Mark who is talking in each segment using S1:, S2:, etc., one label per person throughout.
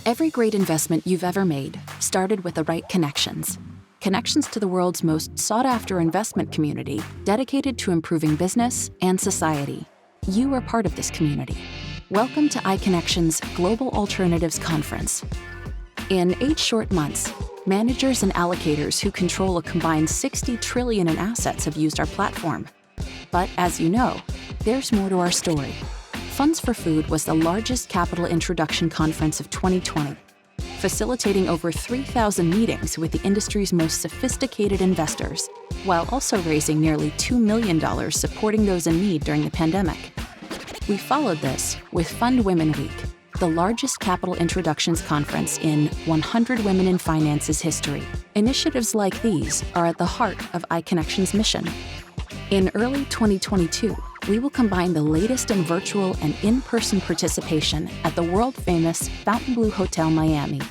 S1: Every great investment you've ever made started with the right connections. Connections to the world's most sought-after investment community dedicated to improving business and society. You are part of this community. Welcome to iConnections Global Alternatives Conference. In 8 short months, managers and allocators who control a combined $60 trillion in assets have used our platform. But as you know, there's more to our story. Funds for Food was the largest capital introduction conference of 2020, facilitating over 3,000 meetings with the industry's most sophisticated investors, while also raising nearly $2 million supporting those in need during the pandemic. We followed this with Fund Women Week, the largest capital introductions conference in 100 Women in Finance's history. Initiatives like these are at the heart of iConnections' mission. In early 2022, we will combine the latest in virtual and in-person participation at the world-famous Fontainebleau Hotel Miami.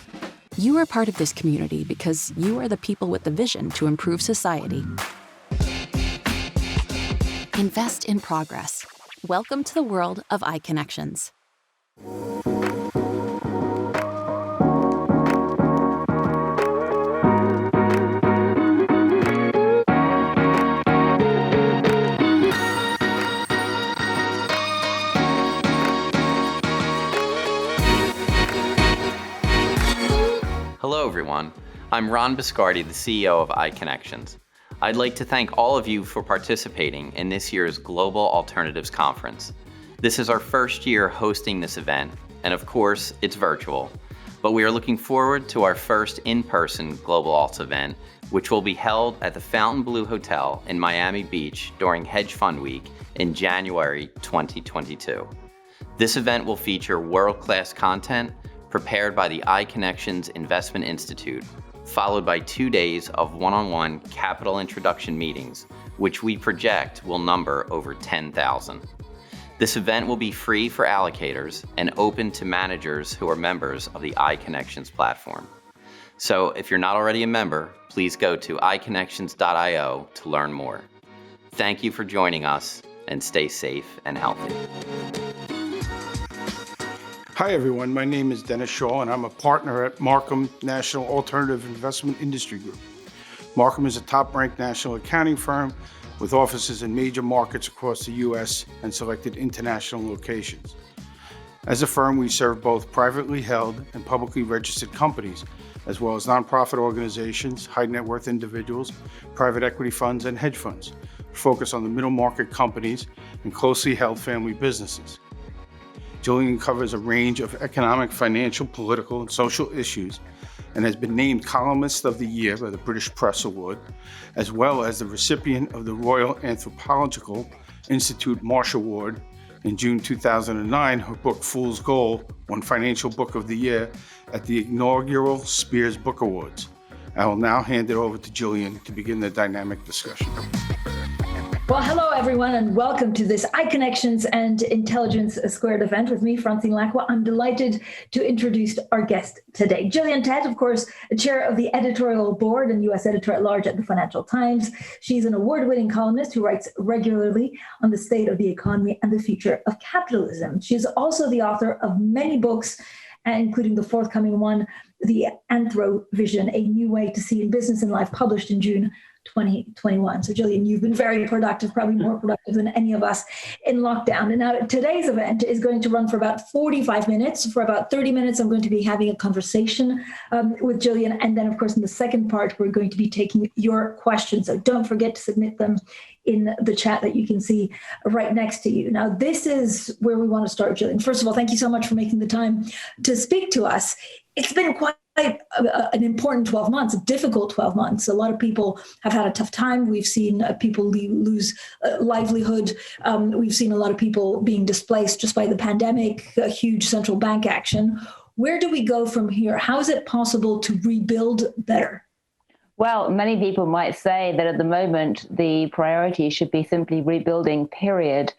S1: You are part of this community because you are the people with the vision to improve society. Invest in progress. Welcome to the world of iConnections.
S2: Hello everyone, I'm Ron Biscardi, the CEO of iConnections. I'd like to thank all of you for participating in this year's Global Alternatives Conference. This is our first year hosting this event, and of course, it's virtual. But we are looking forward to our first in-person Global Alts event, which will be held at the Fontainebleau Hotel in Miami Beach during Hedge Fund Week in January 2022. This event will feature world-class content prepared by the iConnections Investment Institute, followed by 2 days of one-on-one capital introduction meetings, which we project will number over 10,000. This event will be free for allocators and open to managers who are members of the iConnections platform. So if you're not already a member, please go to iConnections.io to learn more. Thank you for joining us, and stay safe and healthy.
S3: Hi everyone, my name is Dennis Shaw and I'm a partner at Markham National Alternative Investment Industry Group. Markham is a top-ranked national accounting firm with offices in major markets across the U.S. and selected international locations. As a firm, we serve both privately held and publicly registered companies, as well as nonprofit organizations, high net worth individuals, private equity funds, and hedge funds. We focus on the middle market companies and closely held family businesses. Gillian covers a range of economic, financial, political, and social issues and has been named Columnist of the Year by the British Press Award, as well as the recipient of the Royal Anthropological Institute Marsh Award. In June 2009, her book Fool's Gold won Financial Book of the Year at the inaugural Spears Book Awards. I will now hand it over to Gillian to begin the dynamic discussion.
S4: Well, hello, everyone, and welcome to this iConnections and Intelligence Squared event with me, Francine Lacqua. I'm delighted to introduce our guest today. Gillian Tett, of course, chair of the Editorial Board and U.S. Editor-at-Large at the Financial Times. She's an award-winning columnist who writes regularly on the state of the economy and the future of capitalism. She is also the author of many books, including the forthcoming one, The Anthro-Vision, A New Way to See in Business and Life, published in June 2021. So Gillian, you've been very productive, probably more productive than any of us in lockdown. And now today's event is going to run for about 45 minutes. For about 30 minutes, I'm going to be having a conversation with Gillian. And then, of course, in the second part, we're going to be taking your questions. So don't forget to submit them in the chat that you can see right next to you. Now, this is where we want to start, Gillian. First of all, thank you so much for making the time to speak to us. It's been quite an important 12 months, a difficult 12 months. A lot of people have had a tough time. We've seen people lose livelihood. We've seen a lot of people being displaced just by the pandemic, a huge central bank action. Where do we go from here? How is it possible to rebuild better?
S5: Well, many people might say that at the moment, the priority should be simply rebuilding, period.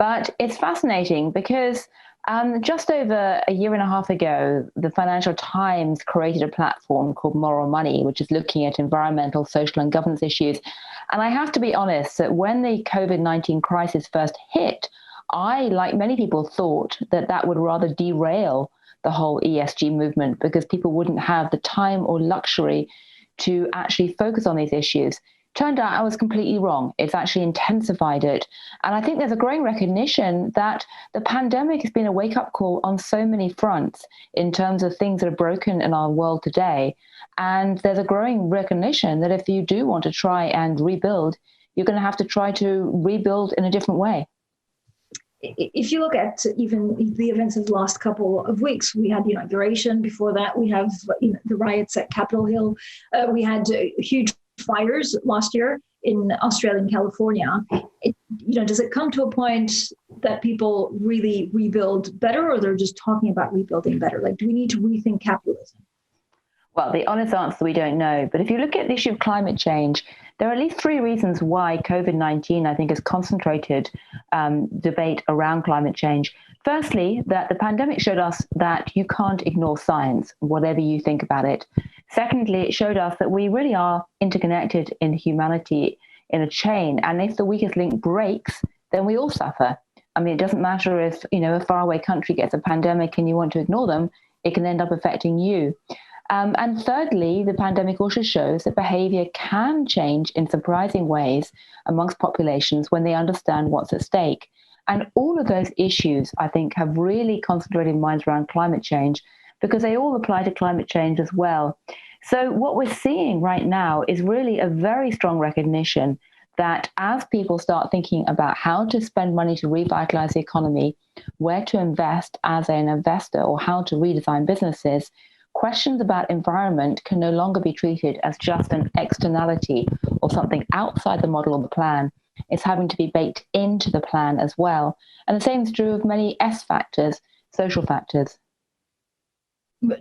S5: But it's fascinating because just over a year and a half ago, the Financial Times created a platform called Moral Money, which is looking at environmental, social, and governance issues. And I have to be honest that when the COVID-19 crisis first hit, I, like many people, thought that that would rather derail the whole ESG movement because people wouldn't have the time or luxury to actually focus on these issues. Turned out I was completely wrong. It's actually intensified it. And I think there's a growing recognition that the pandemic has been a wake-up call on so many fronts in terms of things that are broken in our world today. And there's a growing recognition that if you do want to try and rebuild, you're going to have to try to rebuild in a different way.
S4: If you look at even the events of the last couple of weeks, we had the inauguration. Before that, we have the riots at Capitol Hill. We had huge fires last year in Australia and California. Does it come to a point that people really rebuild better, or they're just talking about rebuilding better? Like, do we need to rethink capitalism?
S5: Well, the honest answer, we don't know. But if you look at the issue of climate change, there are at least three reasons why COVID-19, I think, has concentrated debate around climate change. Firstly, that the pandemic showed us that you can't ignore science, whatever you think about it. Secondly, it showed us that we really are interconnected in humanity in a chain. And if the weakest link breaks, then we all suffer. I mean, it doesn't matter if, a faraway country gets a pandemic and you want to ignore them, it can end up affecting you. And thirdly, the pandemic also shows that behavior can change in surprising ways amongst populations when they understand what's at stake. And all of those issues, I think, have really concentrated minds around climate change because they all apply to climate change as well. So what we're seeing right now is really a very strong recognition that as people start thinking about how to spend money to revitalize the economy, where to invest as an investor, or how to redesign businesses, questions about environment can no longer be treated as just an externality or something outside the model or the plan. It's having to be baked into the plan as well. And the same is true of many S factors, social factors.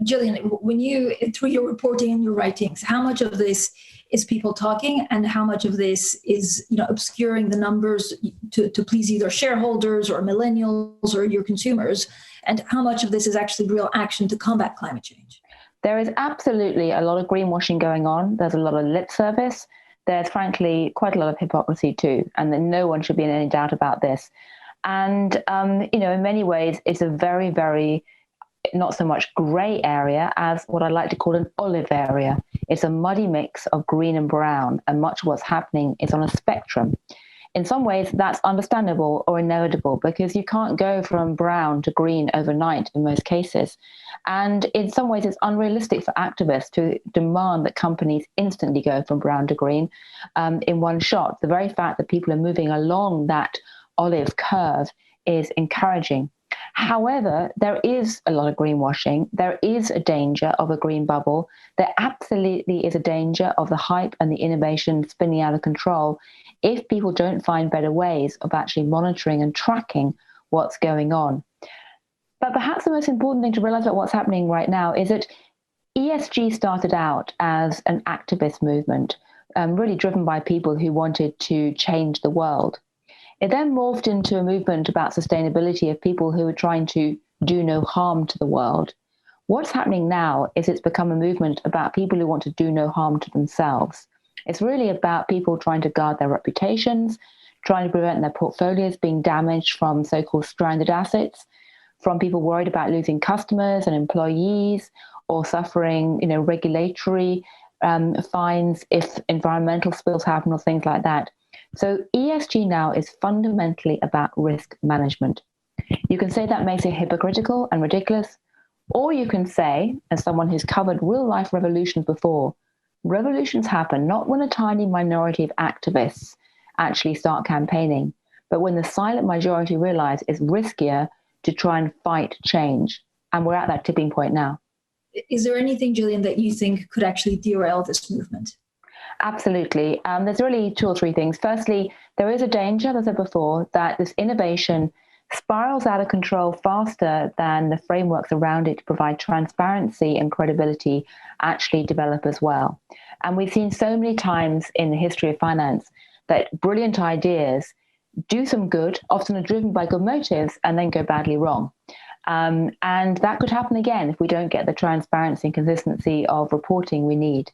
S4: Gillian, when you, through your reporting and your writings, how much of this is people talking and how much of this is, obscuring the numbers to please either shareholders or millennials or your consumers? And how much of this is actually real action to combat climate change?
S5: There is absolutely a lot of greenwashing going on. There's a lot of lip service. There's frankly quite a lot of hypocrisy too, and then no one should be in any doubt about this. And, in many ways, it's a very, very not so much gray area as what I like to call an olive area. It's a muddy mix of green and brown, and much of what's happening is on a spectrum. In some ways, that's understandable or inevitable because you can't go from brown to green overnight in most cases. And in some ways, it's unrealistic for activists to demand that companies instantly go from brown to green in one shot. The very fact that people are moving along that olive curve is encouraging. However, there is a lot of greenwashing. There is a danger of a green bubble. There absolutely is a danger of the hype and the innovation spinning out of control if people don't find better ways of actually monitoring and tracking what's going on. But perhaps the most important thing to realize about what's happening right now is that ESG started out as an activist movement, really driven by people who wanted to change the world. It then morphed into a movement about sustainability of people who were trying to do no harm to the world. What's happening now is it's become a movement about people who want to do no harm to themselves. It's really about people trying to guard their reputations, trying to prevent their portfolios being damaged from so-called stranded assets, from people worried about losing customers and employees or suffering, regulatory fines if environmental spills happen or things like that. So ESG now is fundamentally about risk management. You can say that makes it hypocritical and ridiculous, or you can say, as someone who's covered real-life revolutions before, revolutions happen not when a tiny minority of activists actually start campaigning, but when the silent majority realize it's riskier to try and fight change. And we're at that tipping point now.
S4: Is there anything, Gillian, that you think could actually derail this movement?
S5: Absolutely. There's really two or three things. Firstly, there is a danger, as I said before, that this innovation spirals out of control faster than the frameworks around it to provide transparency and credibility actually develop as well. And we've seen so many times in the history of finance that brilliant ideas do some good, often are driven by good motives, and then go badly wrong. And that could happen again if we don't get the transparency and consistency of reporting we need.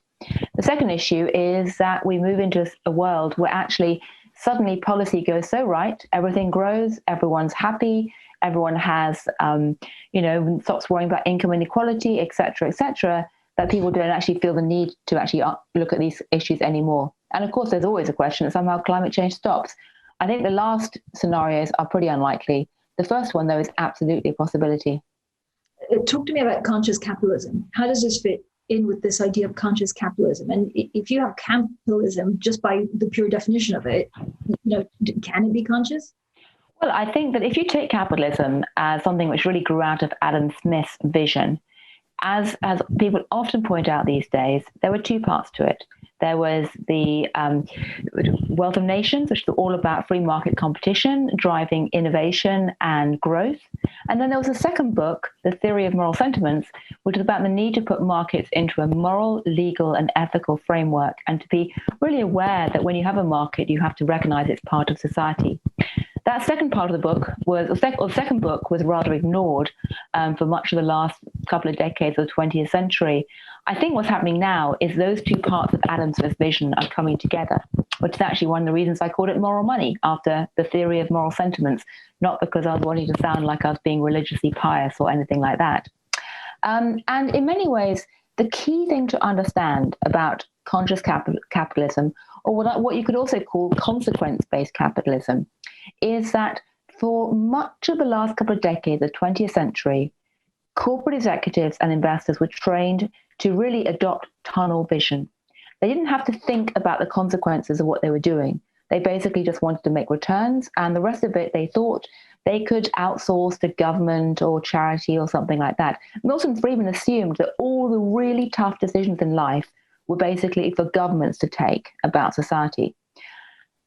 S5: The second issue is that we move into a world where actually suddenly policy goes so right, everything grows, everyone's happy, everyone has, stops worrying about income inequality, et cetera, that people don't actually feel the need to actually look at these issues anymore. And of course, there's always a question that somehow climate change stops. I think the last scenarios are pretty unlikely. The first one, though, is absolutely a possibility.
S4: Talk to me about conscious capitalism. How does this fit in with this idea of conscious capitalism? And if you have capitalism, just by the pure definition of it, can it be conscious?
S5: Well, I think that if you take capitalism as something which really grew out of Adam Smith's vision, as people often point out these days, there were two parts to it. There was the Wealth of Nations, which was all about free market competition, driving innovation and growth. And then there was a second book, The Theory of Moral Sentiments, which is about the need to put markets into a moral, legal, and ethical framework, and to be really aware that when you have a market, you have to recognize it's part of society. That second part of the book second book was rather ignored for much of the last couple of decades of the 20th century. I think what's happening now is those two parts of Adam Smith's vision are coming together, which is actually one of the reasons I called it moral money, after the theory of moral sentiments, not because I was wanting to sound like I was being religiously pious or anything like that. And in many ways, the key thing to understand about conscious capitalism, or what you could also call consequence-based capitalism, is that for much of the last couple of decades of the 20th century, corporate executives and investors were trained to really adopt tunnel vision. They didn't have to think about the consequences of what they were doing. They basically just wanted to make returns, and the rest of it they thought they could outsource to government or charity or something like that. Milton Friedman assumed that all the really tough decisions in life were basically for governments to take about society.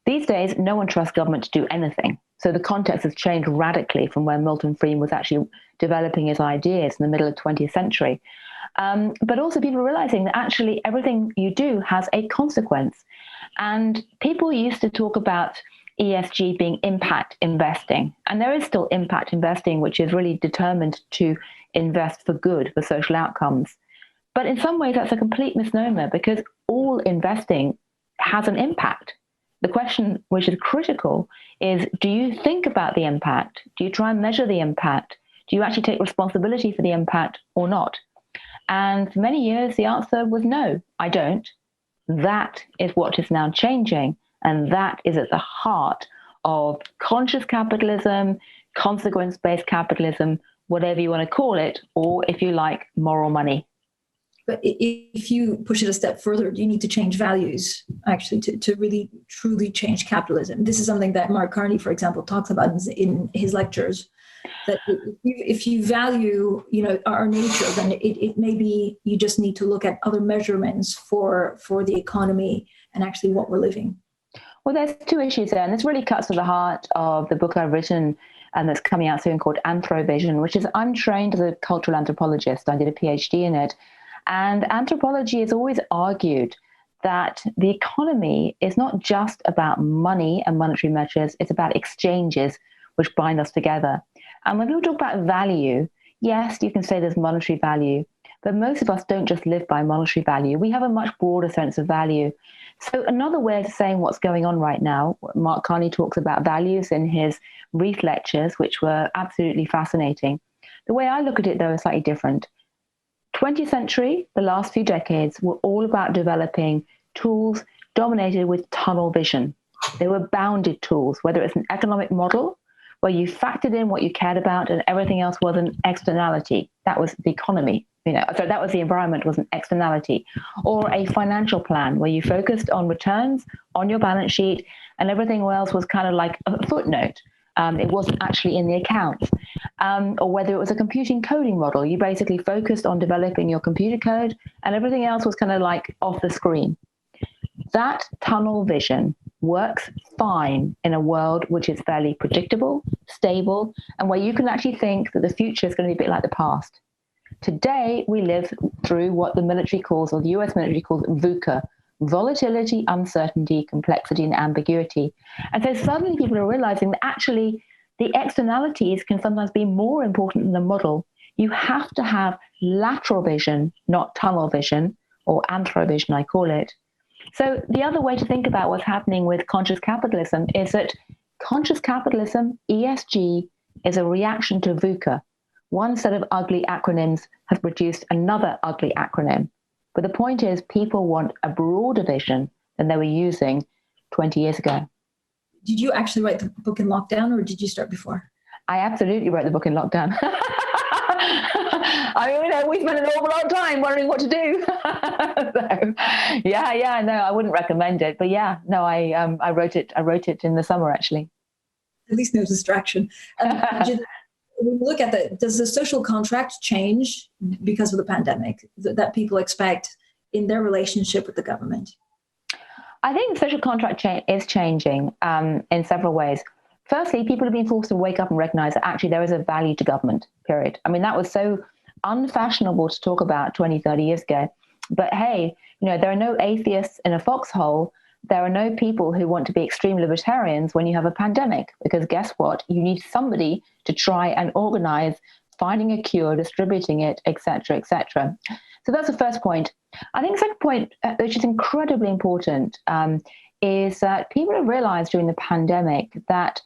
S5: These days, no one trusts government to do anything. So the context has changed radically from where Milton Friedman was actually developing his ideas in the middle of the 20th century. But also people are realizing that actually everything you do has a consequence. And people used to talk about ESG being impact investing. And there is still impact investing, which is really determined to invest for good, for social outcomes. But in some ways, that's a complete misnomer, because all investing has an impact. The question which is critical is, do you think about the impact? Do you try and measure the impact? Do you actually take responsibility for the impact or not? And for many years, the answer was no, I don't. That is what is now changing. And that is at the heart of conscious capitalism, consequence-based capitalism, whatever you want to call it, or if you like, moral money.
S4: But if you push it a step further, you need to change values, actually, to really, truly change capitalism. This is something that Mark Carney, for example, talks about in his lectures, that if you value, our nature, then it may be you just need to look at other measurements for the economy and actually what we're living.
S5: Well, there's two issues there, and this really cuts to the heart of the book I've written and that's coming out soon called Anthrovision, which is, I'm trained as a cultural anthropologist. I did a PhD in it. And anthropology has always argued that the economy is not just about money and monetary measures, it's about exchanges which bind us together. And when people talk about value, yes, you can say there's monetary value, but most of us don't just live by monetary value. We have a much broader sense of value. So another way of saying what's going on right now, Mark Carney talks about values in his Reith lectures, which were absolutely fascinating. The way I look at it, though, is slightly different. 20th century, the last few decades, were all about developing tools dominated with tunnel vision. They were bounded tools, whether it's an economic model where you factored in what you cared about and everything else was an externality. That was the economy. So that was the environment, was an externality. Or a financial plan where you focused on returns on your balance sheet and everything else was kind of like a footnote. It wasn't actually in the accounts. Or whether it was a computing coding model, you basically focused on developing your computer code and everything else was kind of like off the screen. That tunnel vision works fine in a world which is fairly predictable, stable, and where you can actually think that the future is going to be a bit like the past. Today, we live through what the military calls, or the US military calls, VUCA, volatility, uncertainty, complexity, and ambiguity. And so suddenly people are realizing that actually the externalities can sometimes be more important than the model. You have to have lateral vision, not tunnel vision, or anthrovision, I call it. So the other way to think about what's happening with conscious capitalism is that conscious capitalism, ESG, is a reaction to VUCA. One set of ugly acronyms has produced another ugly acronym. But the point is, people want a broader vision than they were using 20 years ago.
S4: Did you actually write the book in lockdown, or did you start before?
S5: I absolutely wrote the book in lockdown. I mean, we spent an awful lot of time wondering what to do. So, no, I wouldn't recommend it. But I wrote it in the summer, actually.
S4: At least no distraction. When we look at does the social contract change because of the pandemic that people expect in their relationship with the government?
S5: I think the social contract is changing in several ways. Firstly, people have been forced to wake up and recognize that actually there is a value to government, period. I mean, that was so unfashionable to talk about 20, 30 years ago. But hey, there are no atheists in a foxhole. There are no people who want to be extreme libertarians when you have a pandemic, because guess what? You need somebody to try and organize finding a cure, distributing it, et cetera, et cetera. So that's the first point. I think the second point, which is incredibly important, is that people have realized during the pandemic that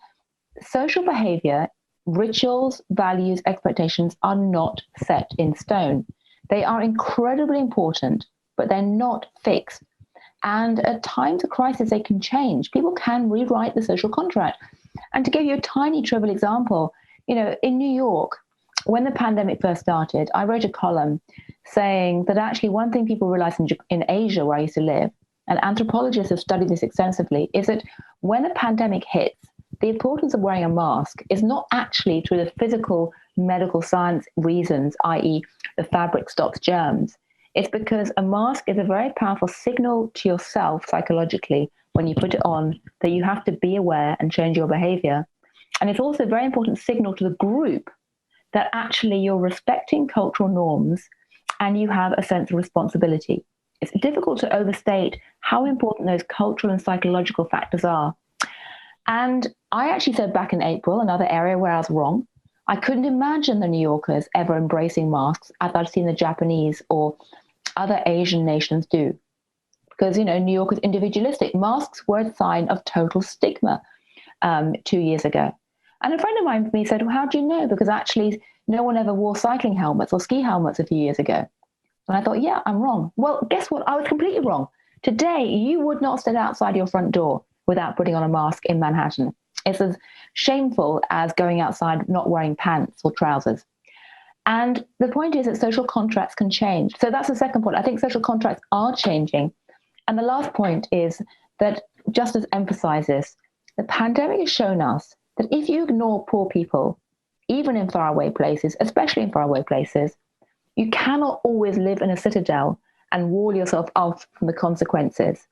S5: social behavior, rituals, values, expectations are not set in stone. They are incredibly important, but they're not fixed. And at times of crisis, they can change. People can rewrite the social contract. And to give you a tiny trivial example, in New York, when the pandemic first started, I wrote a column saying that actually one thing people realized in Asia, where I used to live, and anthropologists have studied this extensively, is that when a pandemic hits, the importance of wearing a mask is not actually through the physical medical science reasons, i.e. the fabric stops germs. It's because a mask is a very powerful signal to yourself psychologically when you put it on that you have to be aware and change your behavior. And it's also a very important signal to the group that actually you're respecting cultural norms and you have a sense of responsibility. It's difficult to overstate how important those cultural and psychological factors are. And I actually said back in April, another area where I was wrong, I couldn't imagine the New Yorkers ever embracing masks as I've seen the Japanese or other Asian nations do. Because, New York is individualistic. Masks were a sign of total stigma 2 years ago. And a friend of mine said, well, how do you know? Because actually no one ever wore cycling helmets or ski helmets a few years ago. And I thought, yeah, I'm wrong. Well, guess what? I was completely wrong. Today, you would not stand outside your front door without putting on a mask in Manhattan. It's as shameful as going outside not wearing pants or trousers. And the point is that social contracts can change. So that's the second point. I think social contracts are changing. And the last point is that, just as emphasizes, the pandemic has shown us that if you ignore poor people, even in faraway places, especially in faraway places, you cannot always live in a citadel and wall yourself off from the consequences.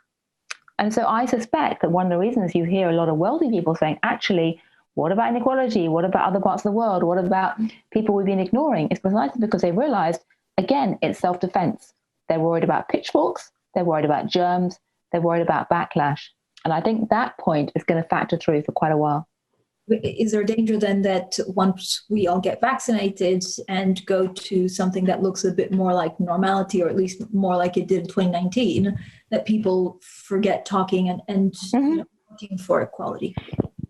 S5: And so I suspect that one of the reasons you hear a lot of wealthy people saying, actually, what about inequality? What about other parts of the world? What about people we've been ignoring? It's precisely because they realized, again, it's self-defense. They're worried about pitchforks. They're worried about germs. They're worried about backlash. And I think that point is going to factor through for quite a while.
S4: Is there a danger then that once we all get vaccinated and go to something that looks a bit more like normality, or at least more like it did in 2019, that people forget talking and looking for equality?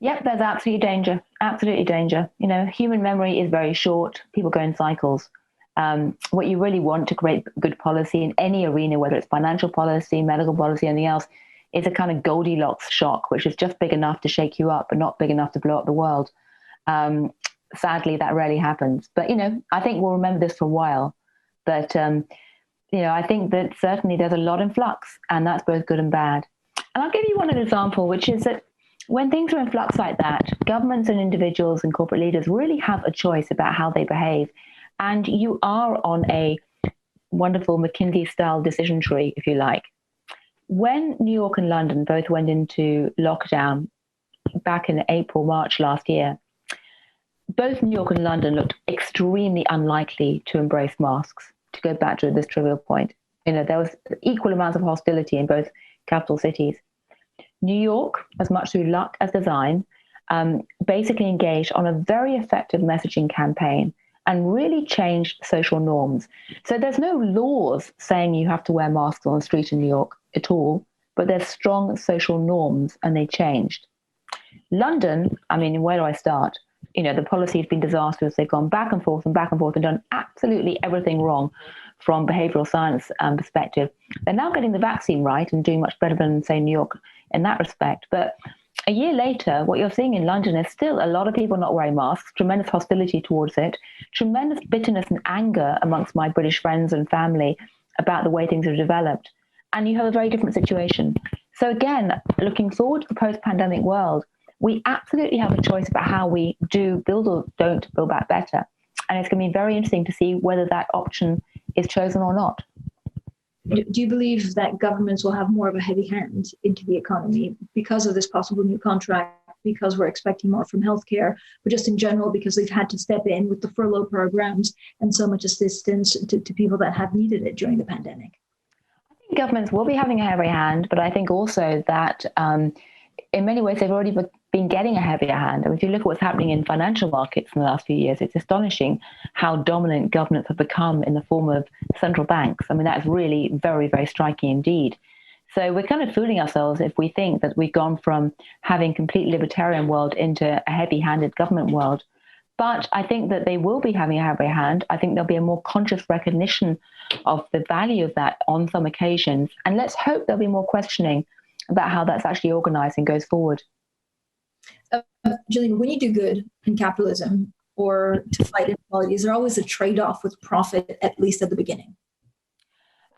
S5: Yep, there's absolutely danger. Absolutely danger. Human memory is very short. People go in cycles. What you really want to create good policy in any arena, whether it's financial policy, medical policy, anything else, is a kind of Goldilocks shock, which is just big enough to shake you up, but not big enough to blow up the world. Sadly, that rarely happens. But, I think we'll remember this for a while. But, I think that certainly there's a lot in flux, and that's both good and bad. And I'll give you one example, which is that when things are in flux like that, governments and individuals and corporate leaders really have a choice about how they behave. And you are on a wonderful McKinsey-style decision tree, if you like. When New York and London both went into lockdown back in April, March last year, both New York and London looked extremely unlikely to embrace masks, to go back to this trivial point. There was equal amounts of hostility in both capital cities. New York, as much through luck as design, basically engaged on a very effective messaging campaign and really changed social norms. So there's no laws saying you have to wear masks on the street in New York at all, but there's strong social norms and they changed. London, where do I start? the policy has been disastrous. They've gone back and forth and done absolutely everything wrong from behavioral science perspective. They're now getting the vaccine right and doing much better than, say, New York in that respect. But a year later, what you're seeing in London is still a lot of people not wearing masks, tremendous hostility towards it, tremendous bitterness and anger amongst my British friends and family about the way things have developed. And you have a very different situation. So again, looking forward to the post-pandemic world, we absolutely have a choice about how we do build or don't build back better. And it's going to be very interesting to see whether that option is chosen or not.
S4: Do you believe that governments will have more of a heavy hand into the economy because of this possible new contract, because we're expecting more from healthcare, but just in general because they've had to step in with the furlough programs and so much assistance to people that have needed it during the pandemic?
S5: I think governments will be having a heavy hand, but I think also that in many ways they've already been getting a heavier hand. And if you look at what's happening in financial markets in the last few years, it's astonishing how dominant governments have become in the form of central banks. I mean, that's really very, very striking indeed. So we're kind of fooling ourselves if we think that we've gone from having complete libertarian world into a heavy-handed government world. But I think that they will be having a heavier hand. I think there'll be a more conscious recognition of the value of that on some occasions. And let's hope there'll be more questioning about how that's actually organized and goes forward.
S4: Gillian, when you do good in capitalism or to fight inequality, is there always a trade-off with profit, at least at the beginning?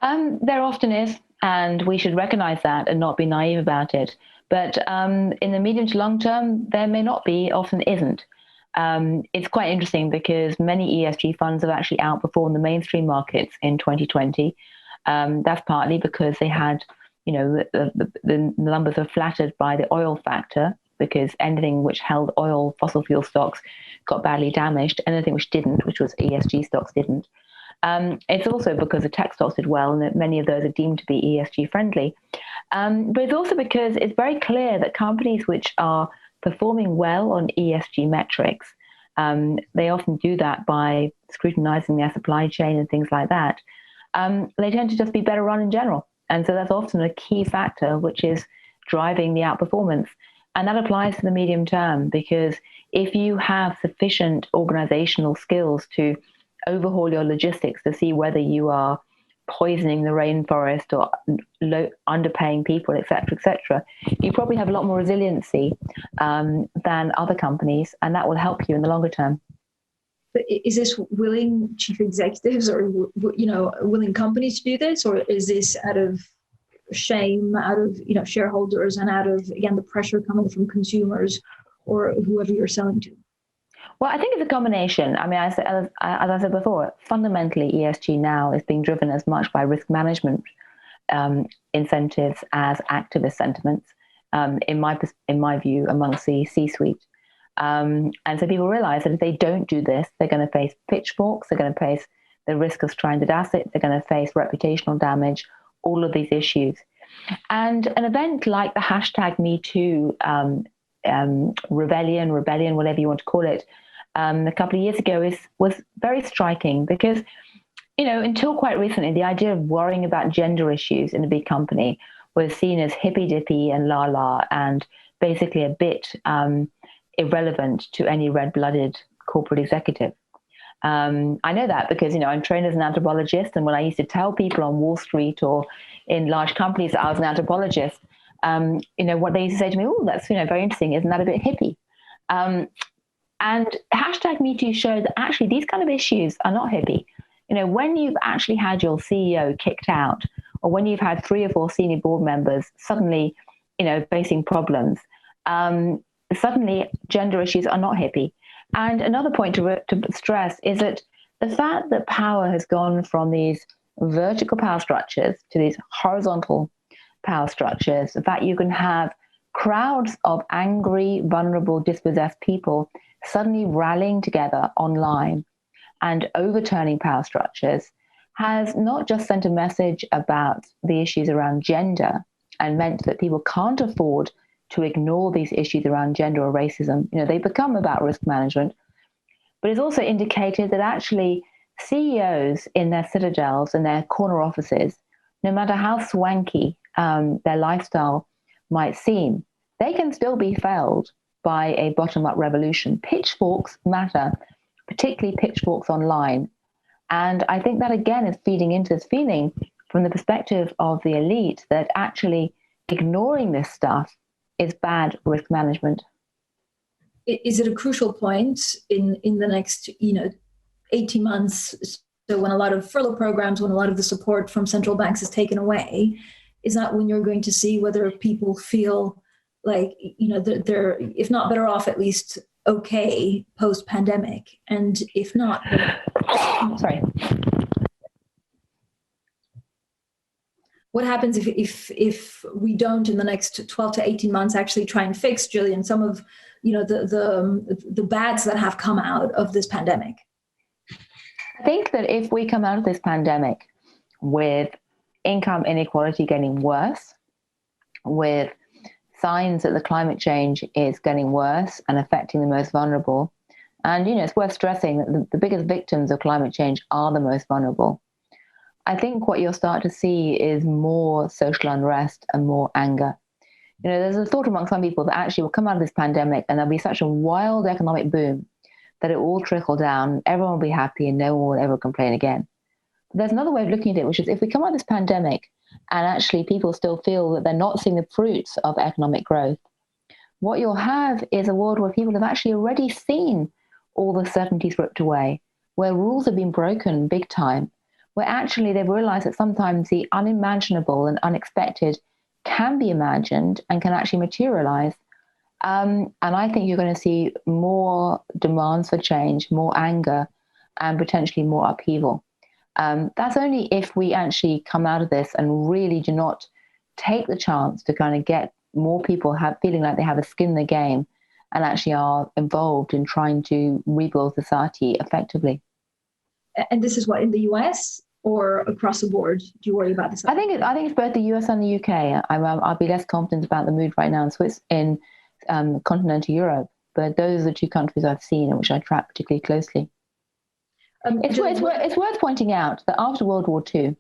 S5: There often is, and we should recognize that and not be naive about it. But in the medium to long term, there may not be, often isn't. It's quite interesting because many ESG funds have actually outperformed the mainstream markets in 2020. That's partly because they had, the numbers are flattered by the oil factor, because anything which held oil, fossil fuel stocks got badly damaged. Anything which didn't, which was ESG stocks, didn't. It's also because the tech stocks did well and that many of those are deemed to be ESG friendly. But it's also because it's very clear that companies which are performing well on ESG metrics, they often do that by scrutinizing their supply chain and things like that. They tend to just be better run in general. And so that's often a key factor which is driving the outperformance. And that applies to the medium term, because if you have sufficient organizational skills to overhaul your logistics to see whether you are poisoning the rainforest or underpaying people, et cetera, you probably have a lot more resiliency than other companies, and that will help you in the longer term.
S4: But is this willing chief executives or willing companies to do this, or is this out of shame, out of shareholders, and out of, again, the pressure coming from consumers or whoever you're selling to?
S5: Well, I think it's a combination. I mean, as I said before, fundamentally ESG now is being driven as much by risk management incentives as activist sentiments, in my view, amongst the C-suite. And so people realize that if they don't do this, they're going to face pitchforks, they're going to face the risk of stranded assets, they're going to face reputational damage, all of these issues. And an event like the hashtag #MeToo rebellion, whatever you want to call it, a couple of years ago was very striking because, until quite recently, the idea of worrying about gender issues in a big company was seen as hippy-dippy and la-la and basically a bit irrelevant to any red-blooded corporate executive. I know that because, I'm trained as an anthropologist, and when I used to tell people on Wall Street or in large companies that I was an anthropologist, what they used to say to me, oh, that's, very interesting. Isn't that a bit hippie? And hashtag #MeToo showed that actually these kind of issues are not hippie. When you've actually had your CEO kicked out, or when you've had 3 or 4 senior board members suddenly, facing problems, suddenly gender issues are not hippie. And another point to stress is that the fact that power has gone from these vertical power structures to these horizontal power structures, the fact you can have crowds of angry, vulnerable, dispossessed people suddenly rallying together online and overturning power structures, has not just sent a message about the issues around gender and meant that people can't afford to ignore these issues around gender or racism. They become about risk management, but it's also indicated that actually CEOs in their citadels and their corner offices, no matter how swanky their lifestyle might seem, they can still be felled by a bottom-up revolution. Pitchforks matter, particularly pitchforks online. And I think that, again, is feeding into this feeling from the perspective of the elite that actually ignoring this stuff is bad risk management.
S4: Is it a crucial point in the next 18 months? So when a lot of furlough programs, when a lot of the support from central banks is taken away, is that when you're going to see whether people feel like they're if not better off, at least okay post-pandemic? And if not,
S5: sorry,
S4: what happens if we don't in the next 12 to 18 months actually try and fix, Gillian, some of the bads that have come out of this pandemic?
S5: I think that if we come out of this pandemic with income inequality getting worse, with signs that the climate change is getting worse and affecting the most vulnerable, and it's worth stressing that the biggest victims of climate change are the most vulnerable. I think what you'll start to see is more social unrest and more anger. There's a thought among some people that actually will come out of this pandemic and there'll be such a wild economic boom that it will all trickle down, everyone will be happy and no one will ever complain again. But there's another way of looking at it, which is if we come out of this pandemic and actually people still feel that they're not seeing the fruits of economic growth, what you'll have is a world where people have actually already seen all the certainties ripped away, where rules have been broken big time, where actually they've realized that sometimes the unimaginable and unexpected can be imagined and can actually materialize. And I think you're going to see more demands for change, more anger, and potentially more upheaval. That's only if we actually come out of this and really do not take the chance to kind of get more people feeling like they have a skin in the game and actually are involved in trying to rebuild society effectively.
S4: And this is what, in the US or across the board? Do you worry about this?
S5: I think it's both the US and the UK. I'll be less confident about the mood right now in continental Europe, but those are the two countries I've seen and which I track particularly closely. It's worth pointing out that after World War II,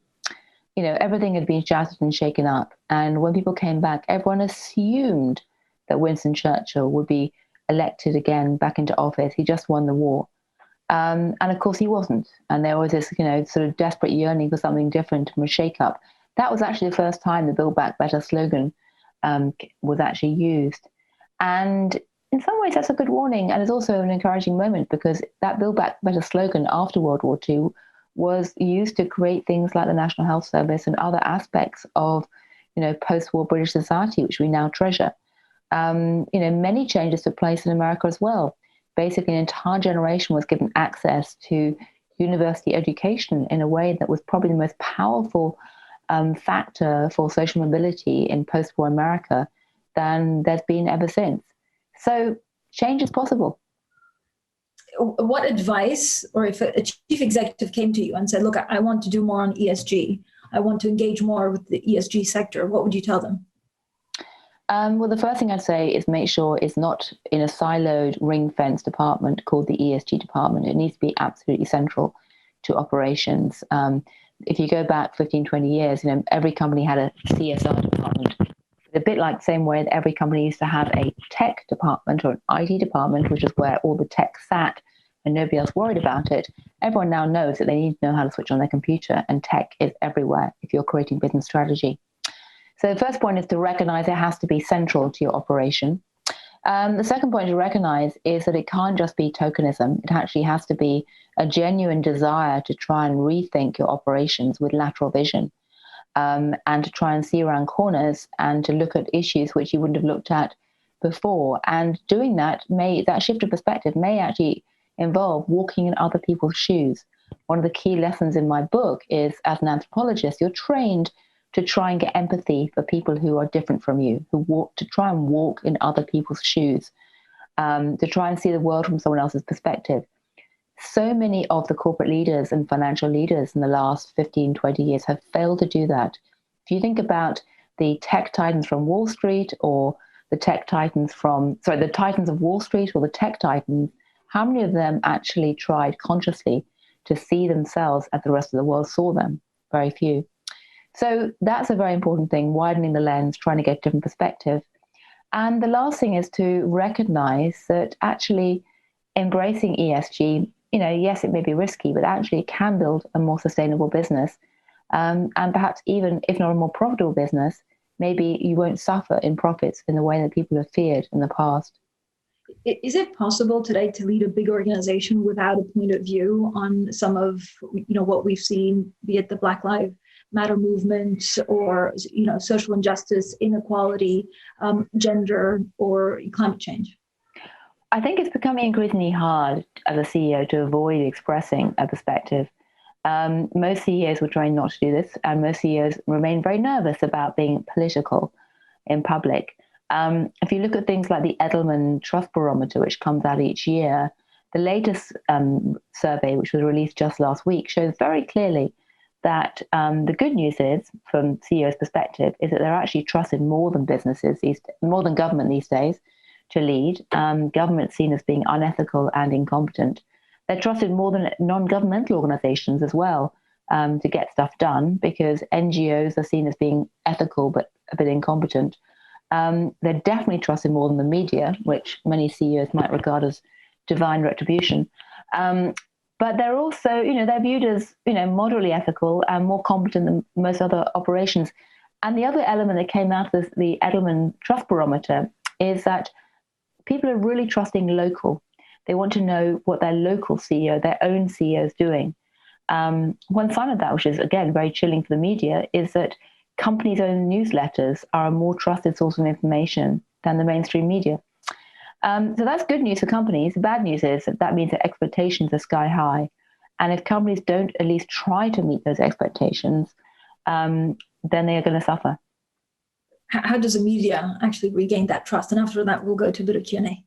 S5: everything had been shattered and shaken up. And when people came back, everyone assumed that Winston Churchill would be elected again back into office. He just won the war. And of course he wasn't. And there was this, sort of desperate yearning for something different from a shake-up. That was actually the first time the Build Back Better slogan was actually used. And in some ways that's a good warning, and it's also an encouraging moment, because that Build Back Better slogan after World War II was used to create things like the National Health Service and other aspects of, post-war British society, which we now treasure. Many changes took place in America as well. Basically, an entire generation was given access to university education in a way that was probably the most powerful factor for social mobility in post-war America than there's been ever since. So change is possible.
S4: What advice, or if a chief executive came to you and said, look, I want to do more on ESG, I want to engage more with the ESG sector, what would you tell them?
S5: Well, the first thing I'd say is make sure it's not in a siloed, ring-fenced department called the ESG department. It needs to be absolutely central to operations. If you go back 15, 20 years, every company had a CSR department. A bit like the same way that every company used to have a tech department or an IT department, which is where all the tech sat and nobody else worried about it. Everyone now knows that they need to know how to switch on their computer, and tech is everywhere if you're creating business strategy. So the first point is to recognize it has to be central to your operation. The second point to recognize is that it can't just be tokenism. It actually has to be a genuine desire to try and rethink your operations with lateral vision. And to try and see around corners and to look at issues which you wouldn't have looked at before. And doing that shift of perspective may actually involve walking in other people's shoes. One of the key lessons in my book is, as an anthropologist, you're trained to try and get empathy for people who are different from you, to try and walk in other people's shoes, to try and see the world from someone else's perspective. So many of the corporate leaders and financial leaders in the last 15, 20 years have failed to do that. If you think about the tech titans from Wall Street, or the titans of Wall Street or the tech titans, how many of them actually tried consciously to see themselves as the rest of the world saw them? Very few. So that's a very important thing, widening the lens, trying to get a different perspective. And the last thing is to recognize that actually embracing ESG, yes, it may be risky, but actually it can build a more sustainable business. And perhaps even if not a more profitable business, maybe you won't suffer in profits in the way that people have feared in the past.
S4: Is it possible today to lead a big organization without a point of view on some of what we've seen, be it the Black Lives Matter movement or social injustice, inequality, gender, or climate change?
S5: I think it's becoming increasingly hard as a CEO to avoid expressing a perspective. Most CEOs were trained not to do this, and most CEOs remain very nervous about being political in public. If you look at things like the Edelman Trust Barometer, which comes out each year, the latest survey, which was released just last week, shows very clearly that the good news is, from CEOs' perspective, is that they're actually trusted more than more than government these days to lead. Government's seen as being unethical and incompetent. They're trusted more than non-governmental organizations as well to get stuff done, because NGOs are seen as being ethical but a bit incompetent. They're definitely trusted more than the media, which many CEOs might regard as divine retribution. But they're also, they're viewed as, moderately ethical and more competent than most other operations. And the other element that came out of the Edelman Trust Barometer is that people are really trusting local. They want to know what their local CEO, their own CEO is doing. One sign of that, which is, again, very chilling for the media, is that companies' own newsletters are a more trusted source of information than the mainstream media. So that's good news for companies. The bad news is that means that expectations are sky high. And if companies don't at least try to meet those expectations, then they are going to suffer.
S4: How does the media actually regain that trust? And after that, we'll go to a bit of Q&A.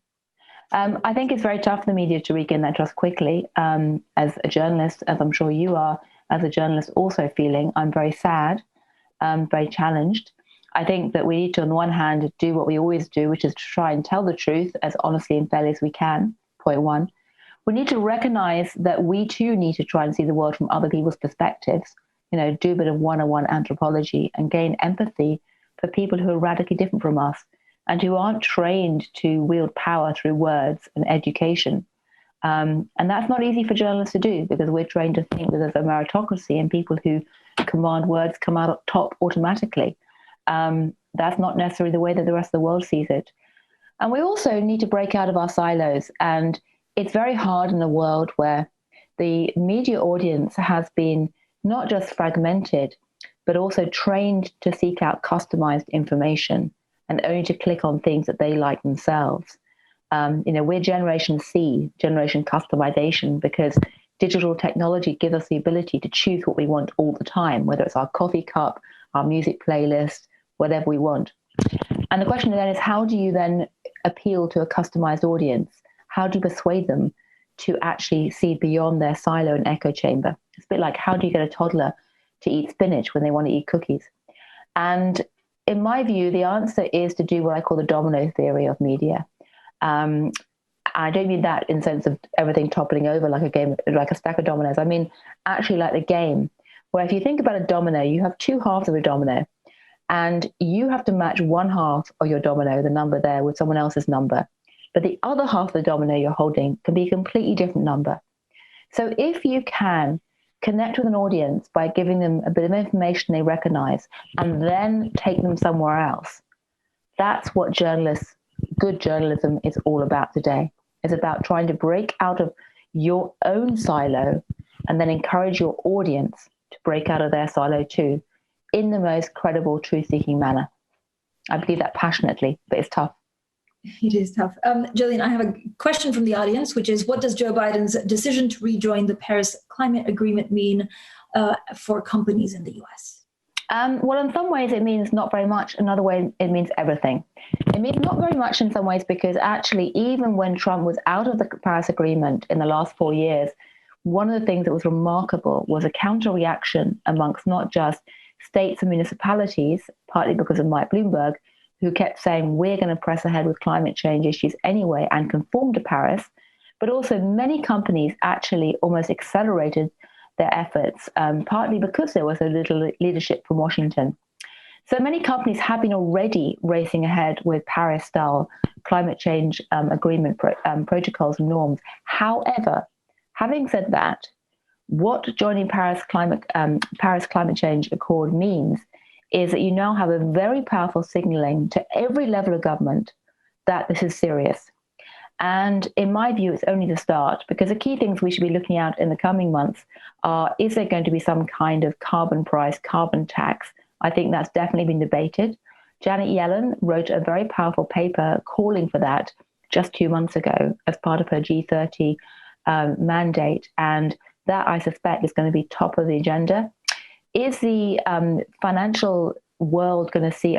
S5: I think it's very tough for the media to regain that trust quickly. As a journalist, as I'm sure you are, as a journalist also feeling, I'm very sad, very challenged. I think that we need to, on the one hand, do what we always do, which is to try and tell the truth as honestly and fairly as we can, point one. We need to recognize that we too need to try and see the world from other people's perspectives, do a bit of one-on-one anthropology and gain empathy for people who are radically different from us and who aren't trained to wield power through words and education. And that's not easy for journalists to do, because we're trained to think that there's a meritocracy and people who command words come out on top automatically. That's not necessarily the way that the rest of the world sees it. And we also need to break out of our silos. And it's very hard in a world where the media audience has been not just fragmented, but also trained to seek out customized information and only to click on things that they like themselves. We're Generation C, generation customization, because digital technology gives us the ability to choose what we want all the time, whether it's our coffee cup, our music playlist, whatever we want. And the question then is, how do you then appeal to a customized audience? How do you persuade them to actually see beyond their silo and echo chamber? It's a bit like, how do you get a toddler to eat spinach when they want to eat cookies? And in my view, the answer is to do what I call the domino theory of media. I don't mean that in the sense of everything toppling over like a game, like a stack of dominoes. I mean, actually like the game, where if you think about a domino, you have two halves of a domino, and you have to match one half of your domino, the number there, with someone else's number. But the other half of the domino you're holding can be a completely different number. So if you can connect with an audience by giving them a bit of information they recognize and then take them somewhere else, that's what good journalism is all about today. It's about trying to break out of your own silo and then encourage your audience to break out of their silo too, in the most credible, truth-seeking manner. I believe that passionately, but it's tough.
S4: It is tough. Gillian, I have a question from the audience, which is, what does Joe Biden's decision to rejoin the Paris Climate Agreement mean for companies in the US?
S5: Well, in some ways, it means not very much. Another way, it means everything. It means not very much in some ways because actually, even when Trump was out of the Paris Agreement in the last 4 years, one of the things that was remarkable was a counter-reaction amongst not just states and municipalities, partly because of Mike Bloomberg, who kept saying, we're going to press ahead with climate change issues anyway and conform to Paris, but also many companies actually almost accelerated their efforts, partly because there was a little leadership from Washington. So many companies have been already racing ahead with Paris-style climate change agreement protocols and norms. However, having said that, what joining Paris Climate Change Accord means is that you now have a very powerful signaling to every level of government that this is serious. And in my view, it's only the start, because the key things we should be looking at in the coming months are, is there going to be some kind of carbon price, carbon tax? I think that's definitely been debated. Janet Yellen wrote a very powerful paper calling for that just 2 months ago as part of her G30 mandate. And that, I suspect, is going to be top of the agenda. Is the financial world going to see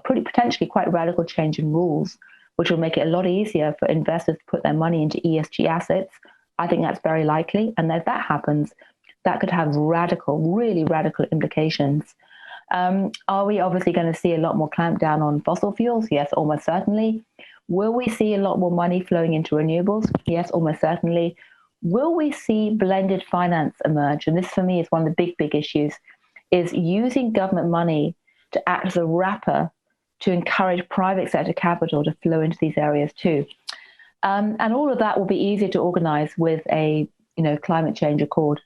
S5: pretty potentially quite radical change in rules, which will make it a lot easier for investors to put their money into ESG assets? I think that's very likely. And if that happens, that could have really radical implications. Are we obviously going to see a lot more clampdown on fossil fuels? Yes, almost certainly. Will we see a lot more money flowing into renewables? Yes, almost certainly. Will we see blended finance emerge? And this, for me, is one of the big issues, is using government money to act as a wrapper to encourage private sector capital to flow into these areas too. And all of that will be easier to organize with a climate change accord.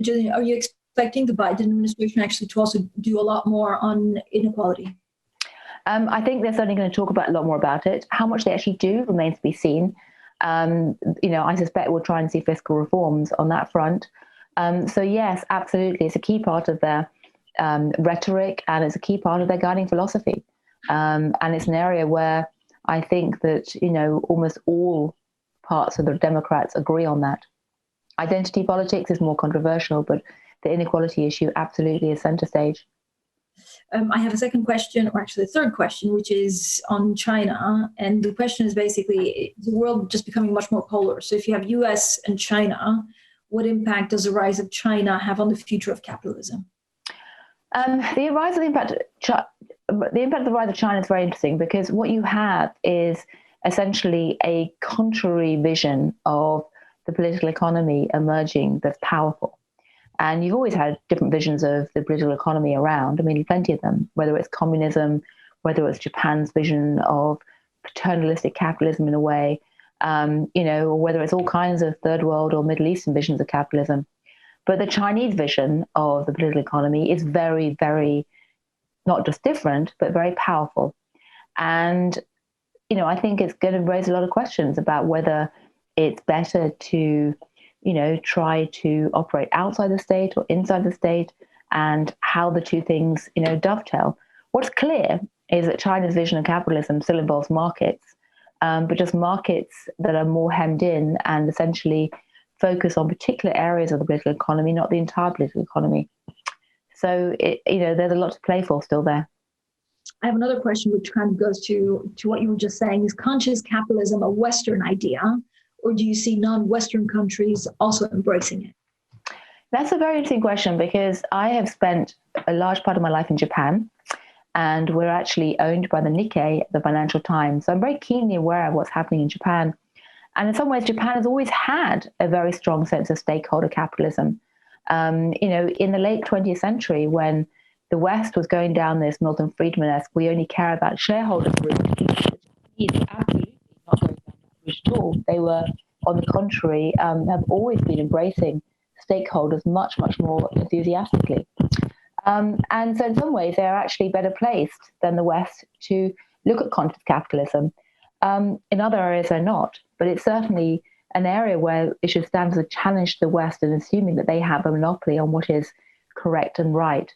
S4: Gillian, are you expecting the Biden administration actually to also do a lot more on inequality?
S5: I think they're certainly going to talk about a lot more about it. How much they actually do remains to be seen. I suspect we'll try and see fiscal reforms on that front. So yes, absolutely, it's a key part of their rhetoric, and it's a key part of their guiding philosophy. And it's an area where I think that almost all parts of the Democrats agree on that. Identity politics is more controversial, but the inequality issue absolutely is center stage.
S4: I have a second question, or actually a third question, which is on China. And the question is basically, the world just becoming much more polar. So if you have US and China, what impact does the rise of China have on the future of capitalism?
S5: The impact of the rise of China is very interesting, because what you have is essentially a contrary vision of the political economy emerging that's powerful. And you've always had different visions of the political economy around. I mean, plenty of them, whether it's communism, whether it's Japan's vision of paternalistic capitalism in a way, or whether it's all kinds of third world or Middle Eastern visions of capitalism. But the Chinese vision of the political economy is very, very, not just different, but very powerful. And, I think it's going to raise a lot of questions about whether it's better to try to operate outside the state or inside the state, and how the two things, dovetail. What's clear is that China's vision of capitalism still involves markets, but just markets that are more hemmed in and essentially focus on particular areas of the political economy, not the entire political economy. So, there's a lot to play for still there.
S4: I have another question, which kind of goes to what you were just saying. Is conscious capitalism a Western idea, or do you see non-Western countries also embracing it?
S5: That's a very interesting question, because I have spent a large part of my life in Japan, and we're actually owned by the Nikkei, the Financial Times. So I'm very keenly aware of what's happening in Japan. And in some ways, Japan has always had a very strong sense of stakeholder capitalism. In the late 20th century, when the West was going down this Milton Friedman-esque, we only care about shareholders route, it's absolutely not going down that route at all. They were, on the contrary, have always been embracing stakeholders much, much more enthusiastically. And so in some ways, they're actually better placed than the West to look at conscious capitalism. In other areas, they're not. But it's certainly an area where it should stand as a challenge to the West, and assuming that they have a monopoly on what is correct and right.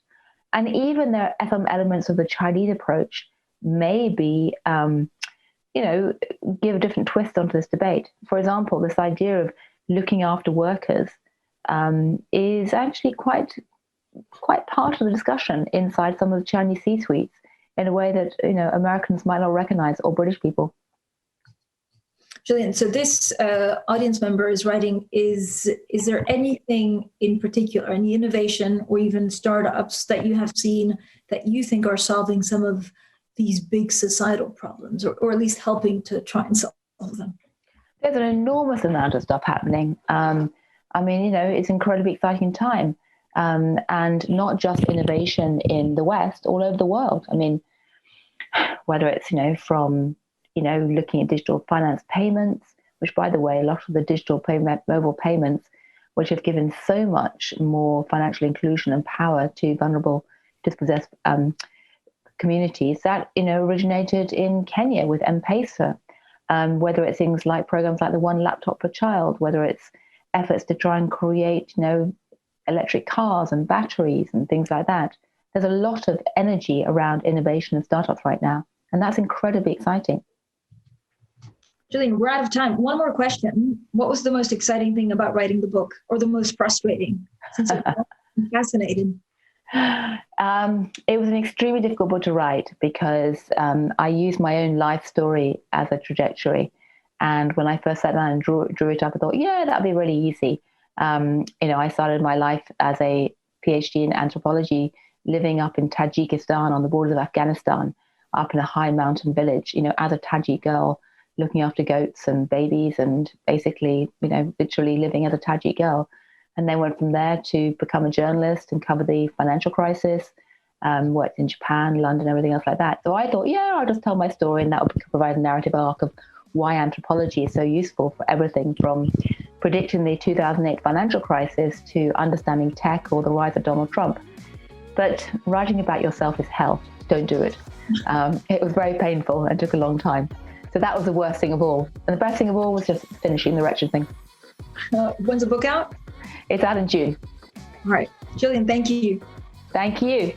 S5: And even there are some elements of the Chinese approach may be, give a different twist onto this debate. For example, this idea of looking after workers is actually quite part of the discussion inside some of the Chinese C-suites, in a way that Americans might not recognize, or British people.
S4: Gillian, so this audience member is writing, is there anything in particular, any innovation or even startups that you have seen that you think are solving some of these big societal problems, or at least helping to try and solve them?
S5: There's an enormous amount of stuff happening. It's an incredibly exciting time. and not just innovation in the West, all over the world. I mean, whether it's, from, looking at digital finance payments, which, by the way, a lot of the digital mobile payments, which have given so much more financial inclusion and power to vulnerable, dispossessed communities, that, originated in Kenya with M-Pesa, whether it's things like programs like the One Laptop per Child, whether it's efforts to try and create, electric cars and batteries and things like that. There's a lot of energy around innovation and startups right now, and that's incredibly exciting.
S4: Gillian, we're out of time. One more question. What was the most exciting thing about writing the book, or the most frustrating? Since I'm fascinated.
S5: It was an extremely difficult book to write because I used my own life story as a trajectory. And when I first sat down and drew it up, I thought, yeah, that'd be really easy. I started my life as a PhD in anthropology, living up in Tajikistan on the borders of Afghanistan, up in a high mountain village, as a Tajik girl, looking after goats and babies and basically, literally living as a Tajik girl. And then went from there to become a journalist and cover the financial crisis, worked in Japan, London, everything else like that. So I thought, I'll just tell my story, and that would provide a narrative arc of why anthropology is so useful for everything from predicting the 2008 financial crisis to understanding tech or the rise of Donald Trump. But writing about yourself is hell. Don't do it. It was very painful and took a long time. So that was the worst thing of all. And the best thing of all was just finishing the wretched thing.
S4: When's the book out?
S5: It's out in June.
S4: All right. Gillian, thank you.
S5: Thank you.